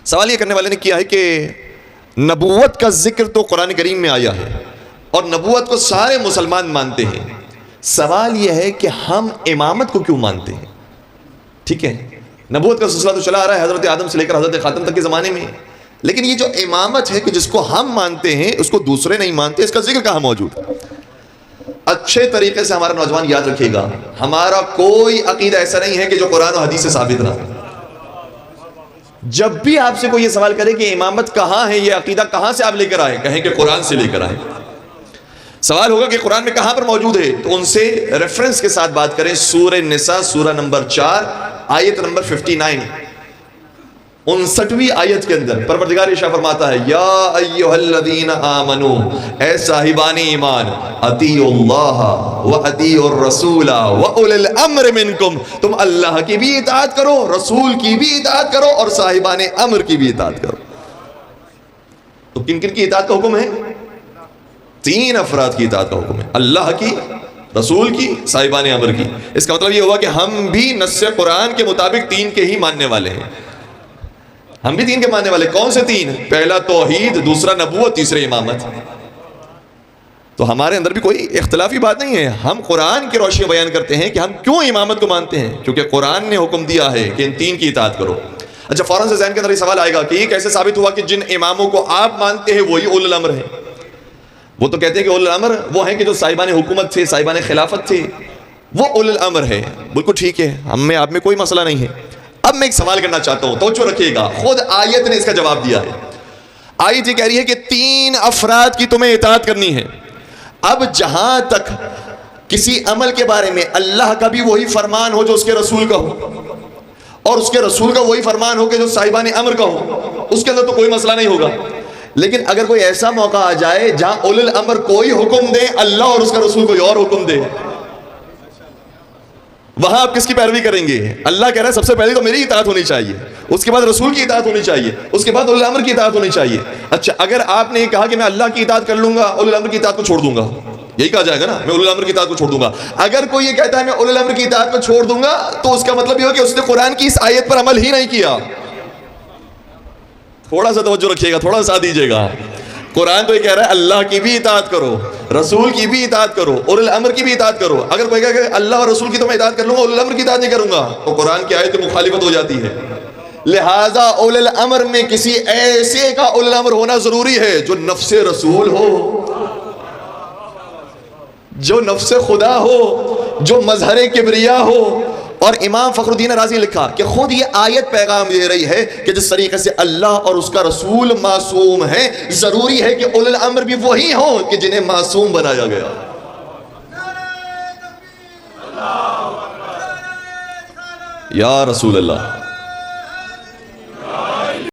سوال یہ کرنے والے نے کیا ہے کہ نبوت کا ذکر تو قرآن کریم میں آیا ہے اور نبوت کو سارے مسلمان مانتے ہیں، سوال یہ ہے کہ ہم امامت کو کیوں مانتے ہیں؟ ٹھیک ہے، نبوت کا سلسلہ تو چلا آ رہا ہے حضرت آدم سے لے کر حضرت خاتم تک کے زمانے میں، لیکن یہ جو امامت ہے کہ جس کو ہم مانتے ہیں اس کو دوسرے نہیں مانتے، اس کا ذکر کہاں موجود ہے؟ اچھے طریقے سے ہمارا نوجوان یاد رکھے گا، ہمارا کوئی عقیدہ ایسا نہیں ہے کہ جو قرآن و حدیث سے ثابت رہا۔ جب بھی آپ سے کوئی یہ سوال کرے کہ امامت کہاں ہے، یہ عقیدہ کہاں سے آپ لے کر آئے، کہیں کہ قرآن سے لے کر آئے۔ سوال ہوگا کہ قرآن میں کہاں پر موجود ہے، تو ان سے ریفرنس کے ساتھ بات کریں۔ سورہ نساء سورہ نمبر 4 آیت نمبر 59، 59ویں آیت کے اندر پروردگار ارشاد فرماتا ہے، یا ایھا الذین آمنو، اے صاحبان ایمان، اطیعوا اللہ واطیعوا الرسول واولی الامر منکم، تم اللہ کی بھی اطاعت کرو، رسول کی بھی اطاعت کرو اور صاحبان امر کی بھی اطاعت کرو۔ تو کن کن کی اطاعت کا حکم ہے؟ 3 افراد کی اطاعت کا حکم ہے، اللہ کی، رسول کی، صاحبان امر کی۔ اس کا مطلب یہ ہوا کہ ہم بھی نص قرآن کے مطابق 3 کے ہی ماننے والے ہیں، ہم بھی 3 کے ماننے والے۔ کون سے 3؟ پہلا توحید، دوسرا نبوت، تیسرے امامت۔ تو ہمارے اندر بھی کوئی اختلافی بات نہیں ہے، ہم قرآن کی روشنی بیان کرتے ہیں کہ ہم کیوں امامت کو مانتے ہیں، کیونکہ قرآن نے حکم دیا ہے کہ ان 3 کی اطاعت کرو۔ اچھا، فوراً سے ذہن کے اندر یہ سوال آئے گا کہ یہ کیسے ثابت ہوا کہ جن اماموں کو آپ مانتے ہیں وہی اولو الامر ہیں؟ وہ تو کہتے ہیں کہ اولو الامر وہ ہیں کہ جو صاحبان حکومت تھے، صاحبان خلافت تھے، وہ اولو الامر ہے۔ بالکل ٹھیک ہے، ہم میں آپ میں کوئی مسئلہ نہیں ہے۔ اب میں ایک سوال کرنا چاہتا ہوں، توجہ رکھیے گا، خود آیت نے اس کا جواب دیا ہے۔ آیت یہ کہہ رہی ہے کہ 3 افراد کی تمہیں اطاعت کرنی ہے۔ اب جہاں تک کسی عمل کے بارے میں اللہ کا بھی وہی فرمان ہو جو اس کے رسول کا ہو، اور اس کے رسول کا وہی فرمان ہو کہ جو صاحبان امر کا ہو، اس کے اندر تو کوئی مسئلہ نہیں ہوگا۔ لیکن اگر کوئی ایسا موقع آ جائے جہاں اولو الامر کوئی حکم دے، اللہ اور اس کا رسول کوئی اور حکم دے، وہاں آپ کس کی پیروی کریں گے؟ اللہ کہہ رہا ہے سب سے پہلے تو میری اطاعت ہونی چاہیے، اس کے بعد رسول کی اطاعت ہونی چاہیے، اس کے بعد اولو الامر کی اطاعت ہونی چاہیے۔ اچھا، اگر آپ نے یہ کہا کہ میں اللہ کی اطاعت کر لوں گا، اولو الامر کی اطاعت کو چھوڑ دوں گا، یہی کہا جائے گا نا، میں اولو الامر کی اطاعت کو چھوڑ دوں گا۔ اگر کوئی یہ کہتا ہے میں اولو الامر کی اطاعت کو چھوڑ دوں گا، تو اس کا مطلب یہ ہو کہ اس نے قرآن کی اس آیت پر عمل ہی نہیں کیا۔ تھوڑا سا توجہ رکھیے گا، تھوڑا سا دیجیے گا۔ قرآن تو یہ کہہ رہا ہے اللہ کی بھی اطاعت کرو، رسول کی بھی اطاعت کرو، اولو الامر کی بھی اطاعت کرو۔ اگر کوئی کہے کہ اللہ اور رسول کی تو میں اطاعت کر لوں گا، اولو الامر کی اطاعت نہیں کروں گا، تو قرآن کی آیت مخالفت ہو جاتی ہے۔ لہٰذا اولو الامر میں کسی ایسے کا اولو الامر ہونا ضروری ہے جو نفس رسول ہو، جو نفس خدا ہو، جو مظہر کبریا ہو۔ اور امام فخر الدین رازی نے لکھا کہ خود یہ آیت پیغام دے رہی ہے کہ جس طریقے سے اللہ اور اس کا رسول معصوم ہیں، ضروری ہے کہ اولو الامر بھی وہی ہوں کہ جنہیں معصوم بنایا گیا۔ یا رسول اللہ۔